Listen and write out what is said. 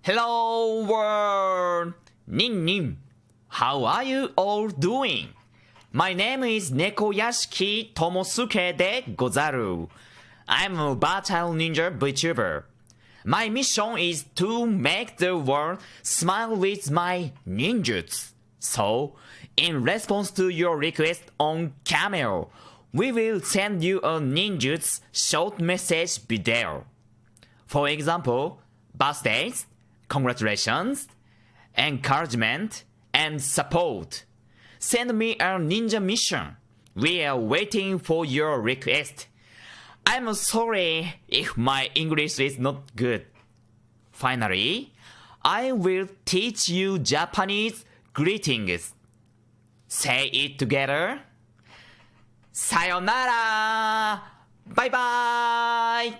Hello world! Nin Nin! How are you all doing? My name is Nekoyashiki Tomosuke de gozaru. I'm a battle ninja VTuber. My mission is to make the world smile with my ninjutsu. So, in response to your request on Cameo, we will send you a ninjutsu short message video. For example, birthdays, congratulations, encouragement, and support. Send me a ninja mission. We are waiting for your request. I'm sorry if my English is not good. Finally, I will teach you Japanese greetings. Say it together. Sayonara! Bye bye!